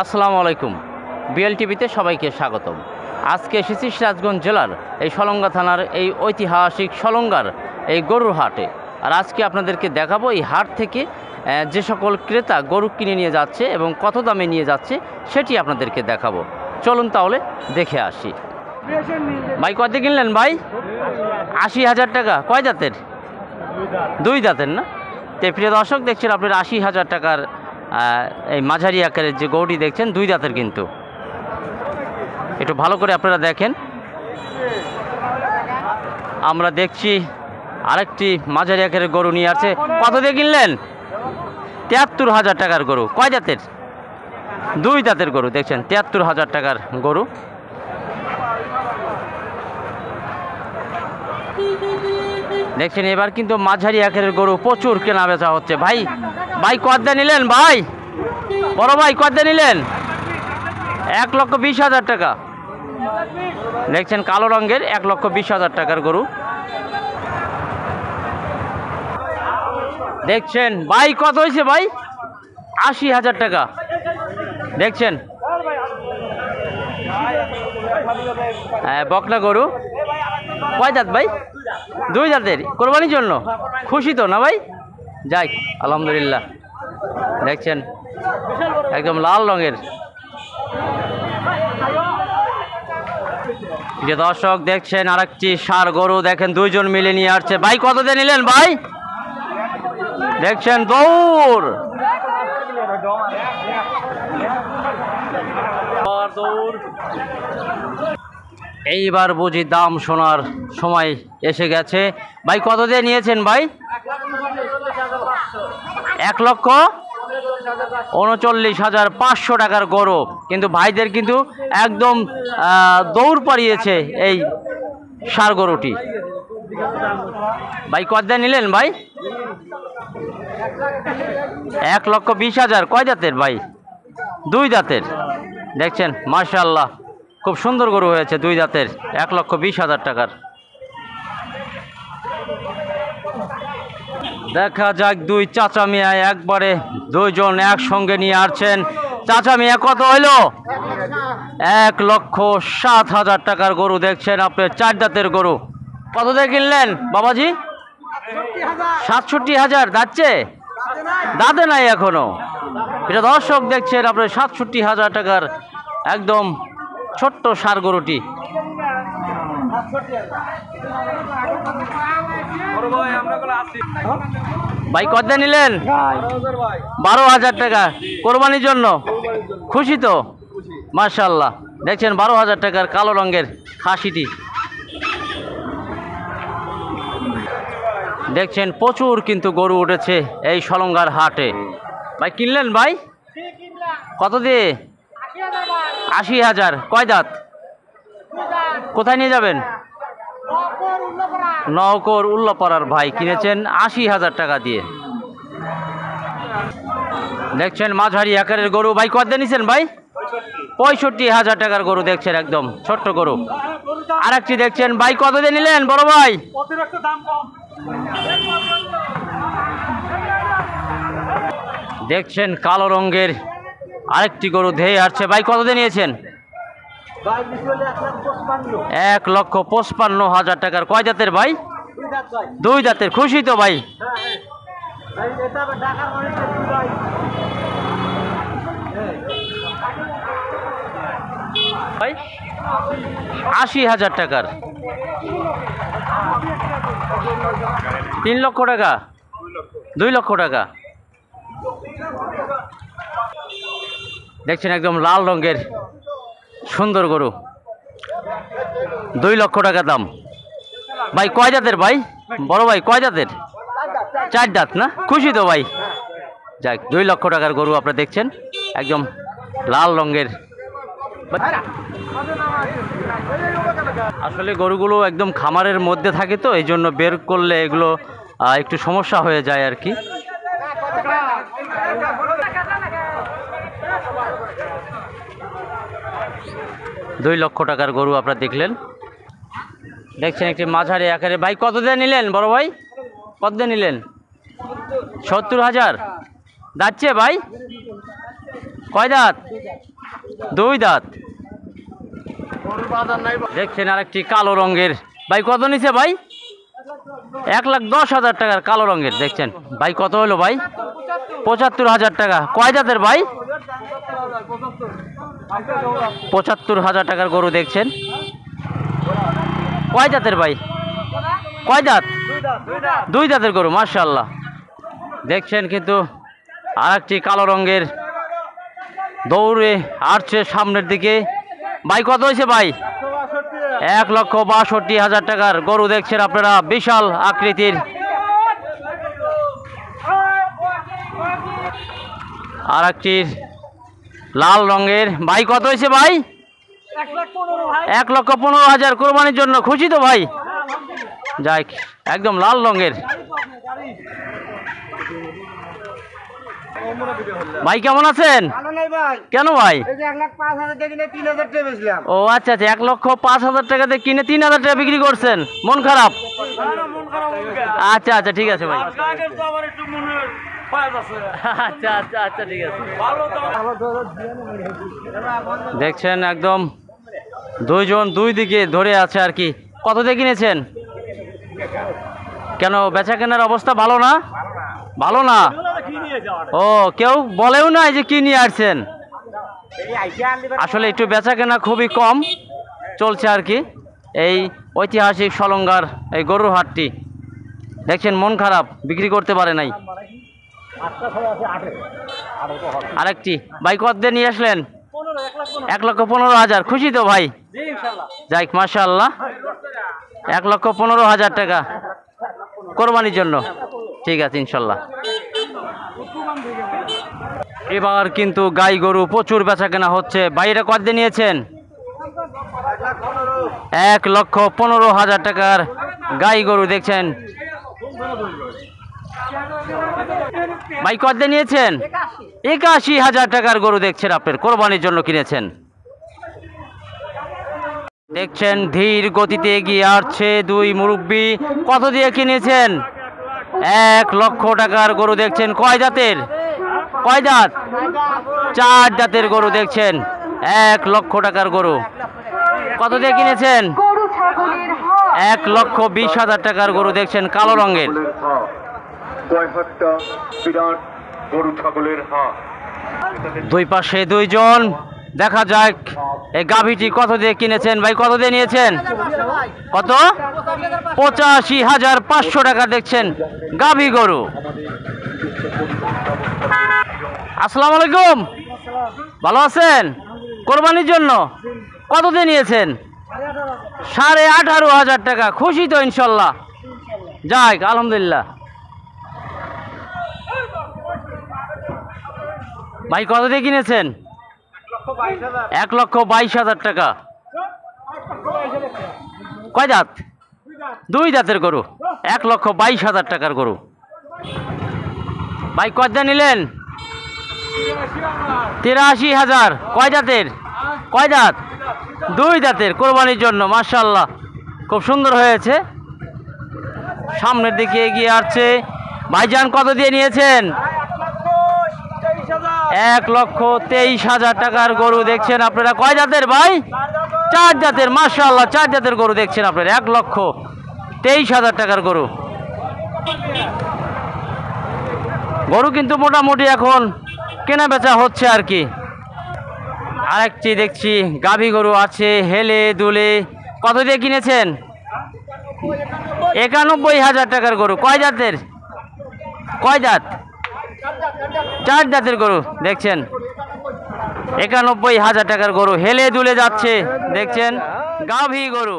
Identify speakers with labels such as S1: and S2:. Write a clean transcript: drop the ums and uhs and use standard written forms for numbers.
S1: আসসালামু আলাইকুম। বিএলটিভিতে সবাইকে স্বাগতম। আজকে এসেছি সিরাজগঞ্জ জেলার এই সলঙ্গা থানার এই ঐতিহাসিক সলঙ্গার এই গরুর হাটে। আর আজকে আপনাদেরকে দেখাবো এই হাট থেকে যে সকল ক্রেতা গরু কিনে নিয়ে যাচ্ছে এবং কত দামে নিয়ে যাচ্ছে সেটি আপনাদেরকে দেখাবো। চলুন তাহলে দেখে আসি। ভাই কত কিনলেন ভাই? ৮০,০০০ টাকা। কয় দাঁতের? দুই দাঁতের না? তো প্রিয় দর্শক, দেখছেন আপনার ৮০,০০০ টাকার এই মাঝারি আকারের যে গরুটি দেখছেন, দুই দাঁতের কিন্তু। একটু ভালো করে আপনারা দেখেন। আমরা দেখছি আরেকটি মাঝারি আকারের গরু নিয়ে আসছে। কত দিয়ে কিনলেন? ৭৩,০০০ টাকার গরু। কয় দাঁতের? দুই দাঁতের গরু দেখছেন, ৭৩,০০০ টাকার গরু। দেখছেন এবার কিন্তু মাঝারি আকারের গরু প্রচুর কেনা বেচা হচ্ছে। ভাই ভাই কত দিয়ে নিলেন ভাই? বড় ভাই কত দিয়ে নিলেন? ১,২০,০০০ টাকা। দেখছেন কালো রঙের ১,২০,০০০ টাকার গরু দেখছেন। ভাই কত হয়েছে ভাই? ৮০,০০০ টাকা। দেখছেন বকনা গরু। কয় দাঁত ভাই? দুই দাঁতের। কোরবানির জন্য খুশি তো না ভাই? যাই আলহামদুলিল্লাহ। দেখছেন একদম লাল রঙের। যে দর্শক দেখছেন আরেকটি ষাঁড় গরু দেখেন, দুইজন মিলে নিয়ে আসছে। ভাই কত দিয়ে নিলেন ভাই? দেখছেন দৌড়। এইবার বুঝি দাম শোনার সময় এসে গেছে। ভাই কত দিয়ে নিয়েছেন ভাই? ১,৩৯,৫০০ টাকার গরু। কিন্তু ভাইদের কিন্তু একদম দৌড় পাড়িয়েছে এই ষাঁড় গরুটি। ভাই কত দিয়ে নিলেন ভাই? ১,২০,০০০। কয় দাঁতের ভাই? দুই দাঁতের। দেখছেন মাশাআল্লাহ, খুব সুন্দর গরু হয়েছে, দুই দাঁতের, ১,২০,০০০ টাকার। দেখা যাক দুই চাচা মিয়া একবারে দুইজন একসঙ্গে নিয়ে আসছেন। চাচা মিয়া কত হইল? ১,০৭,০০০ টাকার গরু দেখছেন আপনার, চার দাঁতের গরু। কত দিয়ে কিনলেন বাবাজি? ৬৭,০০০। যাচ্ছে দাঁতে নাই এখনো। এটা দর্শক দেখছেন আপনার ৬৭,০০০ টাকার একদম ছোট্ট ষাঁড় গরুটি। ভাই কত দিয়ে নিলেন? ১২,০০০ টাকা। কোরবানির জন্য খুশি তো? মাশাআল্লাহ। দেখছেন ১২,০০০ টাকার কালো রঙের খাসিটি। দেখছেন প্রচুর কিন্তু গরু উঠেছে এই সলঙ্গার হাটে। ভাই কিনলেন ভাই? কত দিয়ে? ৮০,০০০। কয় দাঁত? কোথায় নিয়ে যাবেন? নওকর উল্লাপাড়ার ভাই কিনেছেন ৮০,০০০ টাকা দিয়ে। দেখছেন মাঝারি আকারের গরু। ভাই কত দিয়ে নিছেন ভাই? ৬৫,০০০ টাকার গরু দেখছেন, একদম ছোট্ট গরু। আর একটি দেখছেন। ভাই কত দিয়ে নিলেন বড় ভাই? দেখছেন কালো রঙের আরেকটি গরু ধেয়ে আসছে। ভাই কত দিয়ে নিয়েছেন? ১,৫৫,০০০ টাকার। কয় দাঁতের ভাই? দুই দাঁতের। খুশি তো ভাই? ভাই ৮০,০০০ টাকার। ৩ লক্ষ টাকা? ২ লক্ষ টাকা। দেখছেন একদম লাল রঙের সুন্দর গরু, ২ লক্ষ টাকা দাম। ভাই কয় দাঁতের ভাই? বড় ভাই কয় দাঁতের? চার দাঁত না? খুশি তো ভাই? যাক, ২ লক্ষ টাকার গরু আপনারা দেখছেন, একদম লাল রঙের। আসলে গরুগুলো একদম খামারের মধ্যে থাকে তো, এই জন্য বের করলে এগুলো একটু সমস্যা হয়ে যায় আর কি। দুই লক্ষ টাকার গরু আপনারা দেখলেন। দেখছেন একটি মাঝারি আকারে। ভাই কত দিয়ে নিলেন বড় ভাই? কত দিয়ে নিলেন? ৭০,০০০। যাচ্ছে ভাই? কয় দাঁত? 2 দাঁত। দেখছেন আরেকটি কালো রঙের, ভাই কত নিছে ভাই? 1,10,000 টাকার কালো রঙের। দেখছেন ভাই কত হলো ভাই? 75,000 টাকা। কয় জাতের ভাই? 75,000 টাকার গরু দেখছেন। কয় জাতের ভাই? কয় দাঁত? 2 দাঁতের গরু, মাশাআল্লাহ। দেখছেন কিন্তু আরেকটি কালো রঙের দৌড়ে আসছে সামনের দিকে। ভাই কত হয়েছে ভাই? 1,62,000 টাকার গরু দেখছেন আপনারা, বিশাল আকৃতির। আর একটি লাল রঙের, ভাই কত হয়েছে ভাই? 1,15,000 কোরবানির জন্য। খুশি তো ভাই? যাই, একদম লাল রঙের। ভাই কেমন আছেন? কেন ভাই? ও আচ্ছা আচ্ছা, 1,05,000 টাকাতে কিনে 3,000 টাকা বিক্রি করছেন, মন খারাপ? আচ্ছা আচ্ছা ঠিক আছে ভাই। আচ্ছা আচ্ছা আচ্ছা ঠিক আছে। দেখছেন একদম দুইজন দুই দিকে ধরে আছে আর কি। কত দিয়ে কিনেছেন? কেন বেচা কেনার অবস্থা ভালো না? ভালো না? ও কেউ বলেও না যে কি নিয়ে আসছেন। আসলে একটু বেচা কেনা খুবই কম চলছে আর কি এই ঐতিহাসিক সলঙ্গার এই গরুর হাটটি। দেখছেন মন খারাপ, বিক্রি করতে পারে নাই। আরেকটি ভাই কত দিয়ে নিয়ে আসলেন? 1,15,000। খুশি তো ভাই? যাই মাশাআল্লাহ, 1,15,000 টাকা কোরবানির জন্য। ঠিক আছে ইনশাল্লাহ। এবার কিন্তু গাই গরু প্রচুর বেচা কেনা হচ্ছে। ভাই এটা কত দিয়ে নিয়েছেন? 1,15,000 টাকার গাই গরু দেখছেন। ভাই কত দিয়ে নিয়েছেন? 81,000 টাকার গরু দেখছেন আপনার, কোরবানির জন্য কিনেছেন। দেখছেন ধীর গতিতে এগিয়ে আসছে দুই মুরব্বি। কত দিয়ে কিনেছেন? 1,00,000 টাকার গরু দেখছেন। কয় দাঁতের? কয় দাঁত? 4 দাঁতের গরু দেখছেন। 1,00,000 টাকার গরু। কত দিয়ে কিনেছেন? 1,20,000 টাকার গরু দেখছেন, কালো রঙের। দুই পাশে দুইজন, দেখা যাক এই গাভীটি কত দিয়ে কিনেছেন। ভাই কত দিয়ে নিয়েছেন? কত? 85,500 টাকা দেখছেন গাভী গরু। আসসালামু আলাইকুম, ভালো আছেন? কোরবানির জন্য কত দিয়ে নিয়েছেন? 18,500 টাকা। খুশি তো ইনশাল্লাহ? যাক আলহামদুলিল্লাহ। ভাই কত দিয়ে কিনেছেন? 1,22,000 টাকা। কয় দাঁত? 2 দাঁতের গরু, 1,22,000 টাকার গরু। ভাই কত দিয়ে নিলেন? 83,000। কয় দাঁতের? কয় দাঁত? 2 দাঁতের, কোরবানির জন্য। মাশাআল্লাহ, খুব সুন্দর হয়েছে। সামনের দিকে এগিয়ে আসছে। ভাইজান কত দিয়ে নিয়েছেন? 1,23,000 টাকার গরু দেখছেন আপনারা। কয় জাতের ভাই? 4 জাতের। মাশাআল্লাহ, 4 জাতের গরু দেখছেন আপনারা। 1,23,000 টাকার গরু। গরু কিন্তু মোটামুটি এখন কেনা বেচা হচ্ছে আর কি। আরেকটি দেখছি গাভী গরু আছে হেলে দুলে। কত দিয়ে কিনেছেন? 91,000 টাকার গরু। কয় জাতের? কয় দাঁত? 4 দাঁতের গরু দেখছেন। 91,000 টাকার গরু হেলে দুলে যাচ্ছে দেখছেন গাভী গরু।